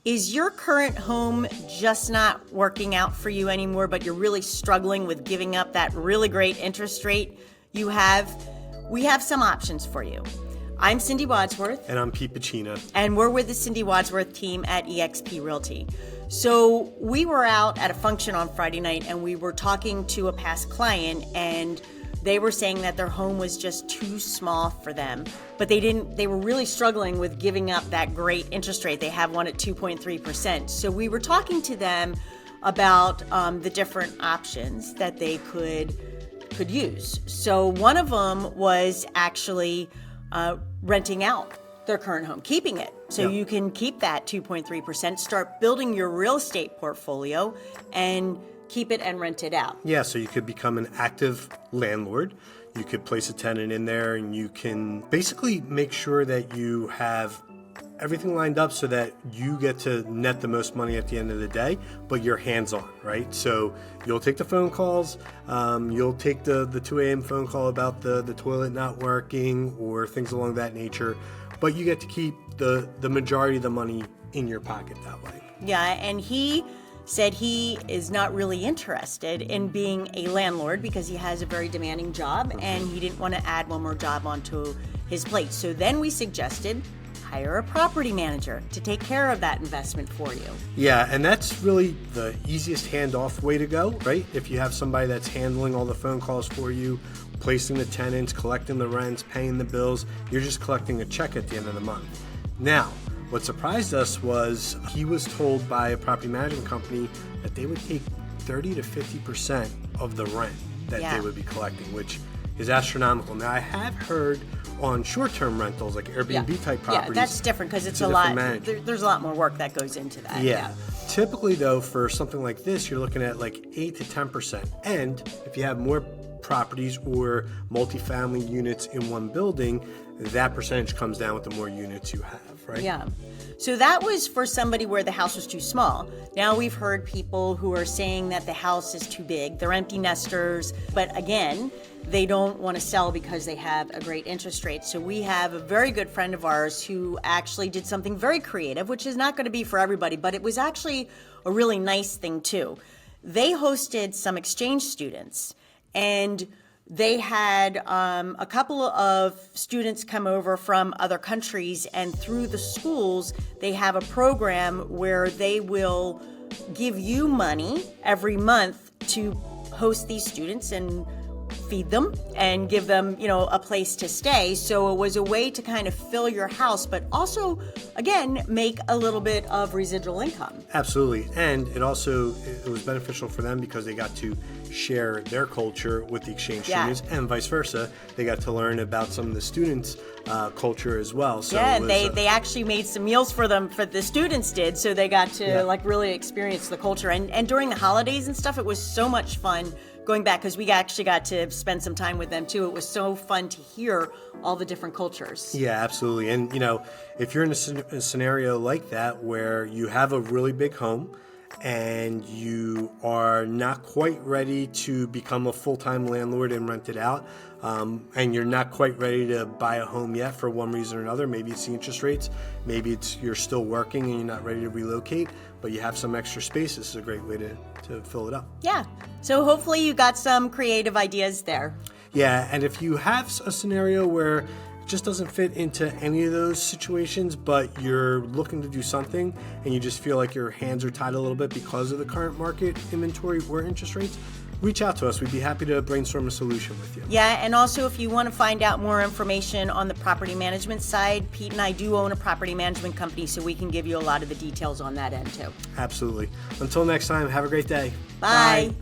Is your current home just not working out for you anymore, but you're really struggling with giving up that really great interest rate you have? We have some options for you. I'm Cindy Wadsworth. And I'm Pete Pacina. And we're with the Cindy Wadsworth team at eXp Realty. So we were out at a function on Friday night and we were talking to a past client, and they were saying that their home was just too small for them, but they were really struggling with giving up that great interest rate. They have one at 2.3%. So we were talking to them about the different options that they could use. So one of them was actually renting out their current home, keeping it. So you can keep that 2.3%, start building your real estate portfolio, and keep it and rent it out. Yeah, so you could become an active landlord. You could place a tenant in there and you can basically make sure that you have everything lined up so that you get to net the most money at the end of the day, but you're hands-on, right? So you'll take the phone calls, you'll take the 2 a.m. phone call about the toilet not working or things along that nature, but you get to keep the majority of the money in your pocket that way. Yeah, and he said he is not really interested in being a landlord because he has a very demanding job and he didn't want to add one more job onto his plate. So then we suggested hire a property manager to take care of that investment for you. Yeah, and that's really the easiest handoff way to go, right? If you have somebody that's handling all the phone calls for you, placing the tenants, collecting the rents, paying the bills, you're just collecting a check at the end of the month. Now, what surprised us was he was told by a property management company that they would take 30 to 50% of the rent that they would be collecting, which is astronomical. Now, I have heard on short-term rentals, like Airbnb type properties. Yeah, that's different because it's a lot. There's a lot more work that goes into that. Yeah. Typically, though, for something like this, you're looking at like 8 to 10%. And if you have more properties or multifamily units in one building, that percentage comes down with the more units you have, right? Yeah. So that was for somebody where the house was too small. Now we've heard people who are saying that the house is too big. They're empty nesters, but again, they don't want to sell because they have a great interest rate. So we have a very good friend of ours who actually did something very creative, which is not going to be for everybody, but it was actually a really nice thing too. They hosted some exchange students, and they had a couple of students come over from other countries, and through the schools, they have a program where they will give you money every month to host these students and feed them and give them, a place to stay. So it was a way to kind of fill your house, but also, again, make a little bit of residual income. Absolutely. And it was beneficial for them because they got to share their culture with the exchange students, and vice versa. They got to learn about some of the students' culture as well. So and they actually made some meals for them, for the students did, so they got to really experience the culture. And during the holidays and stuff, it was so much fun going back because we actually got to spend some time with them too. It was so fun to hear all the different cultures. Yeah, absolutely. And, if you're in a scenario like that where you have a really big home and you are not quite ready to become a full-time landlord and rent it out, and you're not quite ready to buy a home yet for one reason or another, maybe it's the interest rates, maybe it's you're still working and you're not ready to relocate, but you have some extra space, this is a great way to fill it up. Yeah, so hopefully you got some creative ideas there. Yeah, and if you have a scenario where it just doesn't fit into any of those situations, but you're looking to do something and you just feel like your hands are tied a little bit because of the current market inventory or interest rates, reach out to us. We'd be happy to brainstorm a solution with you. Yeah, and also if you want to find out more information on the property management side, Pete and I do own a property management company, so we can give you a lot of the details on that end too. Absolutely. Until next time, have a great day. Bye.